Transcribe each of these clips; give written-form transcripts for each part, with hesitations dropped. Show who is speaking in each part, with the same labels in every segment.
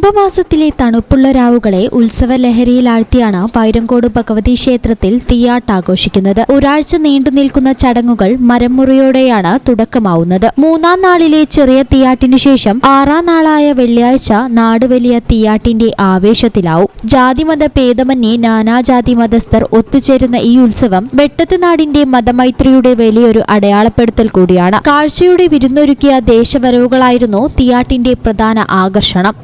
Speaker 1: കുംഭമാസത്തിലെ തണുപ്പുള്ള രാവുകളെ ഉത്സവലഹരിയിലാഴ്ത്തിയാണ് വൈരങ്കോട് ഭഗവതി ക്ഷേത്രത്തിൽ തീയാട്ട് ആഘോഷിക്കുന്നത്. ഒരാഴ്ച നീണ്ടുനിൽക്കുന്ന ചടങ്ങുകൾ മരംമുറിയോടെയാണ് തുടക്കമാവുന്നത്. മൂന്നാം നാളിലെ ചെറിയ തീയാട്ടിനു ശേഷം ആറാം നാളായ വെള്ളിയാഴ്ച നാട് വലിയ തീയാട്ടിന്റെ ആവേശത്തിലാവും. ജാതിമത ഭേദമന്യേ നാനാജാതി മതസ്ഥർ ഒത്തുചേരുന്ന ഈ ഉത്സവം വെട്ടത്ത് നാടിന്റെ മതമൈത്രിയുടെ വലിയൊരു അടയാളപ്പെടുത്തൽ കൂടിയാണ്. കാഴ്ചയുടെ വിരുന്നൊരുക്കിയ ദേശവരവുകളായിരുന്നു തീയാട്ടിന്റെ പ്രധാന ആകർഷണം.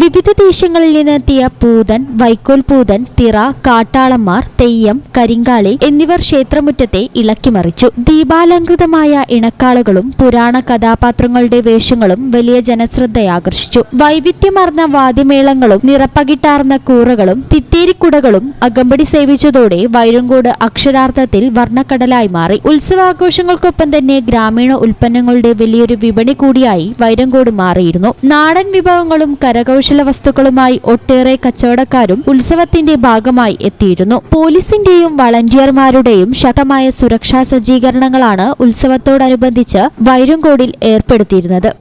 Speaker 1: വിവിധ ദേശങ്ങളിൽ നിന്നെത്തിയ പൂതൻ, വൈക്കോൽ പൂതൻ, തിറ, കാട്ടാളന്മാർ, തെയ്യം, കരിങ്കാളി എന്നിവർ ക്ഷേത്രമുറ്റത്തെ ഇളക്കിമറിച്ചു. ദീപാലങ്കൃതമായ ഇണക്കാളുകളും പുരാണ കഥാപാത്രങ്ങളുടെ വേഷങ്ങളും വലിയ ജനശ്രദ്ധയാകർഷിച്ചു. വൈവിധ്യമാർന്ന വാദ്യമേളങ്ങളും നിറപ്പകിട്ടാർന്ന കൂറകളും തിത്തേരിക്കുടകളും അകമ്പടി സേവിച്ചതോടെ വൈരങ്കോട് അക്ഷരാർത്ഥത്തിൽ വർണ്ണക്കടലായി മാറി. ഉത്സവാഘോഷങ്ങൾക്കൊപ്പം തന്നെ ഗ്രാമീണ ഉൽപ്പന്നങ്ങളുടെ വലിയൊരു വിപണി കൂടിയായി വൈരങ്കോട് മാറിയിരുന്നു. നാടൻ വിഭവങ്ങളും കരകൗശല വസ്തുക്കളുമായി ഒട്ടേറെ കച്ചവടക്കാരും ഉത്സവത്തിന്റെ ഭാഗമായി എത്തിയിരുന്നു. പോലീസിന്റെയും വളണ്ടിയർമാരുടെയും ശക്തമായ സുരക്ഷാ സജ്ജീകരണങ്ങളാണ് ഉത്സവത്തോടനുബന്ധിച്ച് വൈരങ്കോടിൽ ഏർപ്പെടുത്തിയിരുന്നത്.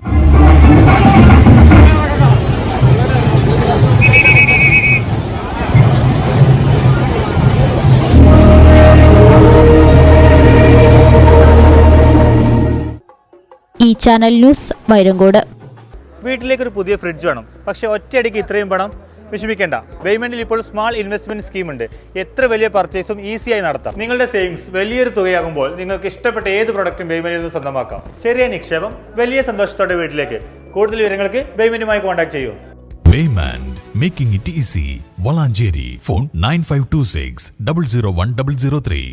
Speaker 1: ഈ ചാനൽ ന്യൂസ് വൈരങ്കോട്.
Speaker 2: വീട്ടിലേക്കൊരു പുതിയ ഫ്രിഡ്ജ് വേണം, പക്ഷേ ഒറ്റയടിക്ക് ഇത്രയും പണം വിഷമിക്കേണ്ട. വെയ്മെന്റിൽ ഇപ്പോൾ സ്മാൾ ഇൻവെസ്റ്റ്മെന്റ് സ്കീം ഉണ്ട്. എത്ര വലിയ പർച്ചേസും ഈസിയായി നടത്താം. നിങ്ങളുടെ സേവിങ്സ് വലിയൊരു തുകയാകുമ്പോൾ നിങ്ങൾക്ക് ഇഷ്ടപ്പെട്ട ഏത് പ്രൊഡക്റ്റും വെയ്മെന്റിൽ നിന്ന് സ്വന്തമാക്കാം. ചെറിയ നിക്ഷേപം വലിയ സന്തോഷത്തോടെ വീട്ടിലേക്ക്. കൂടുതൽ വിവരങ്ങൾക്ക് വെയ്മെന്റുമായി കോൺടാക്ട് ചെയ്യൂ.
Speaker 3: Waymand, making it easy. Valanjeri. Phone 9526 001 003.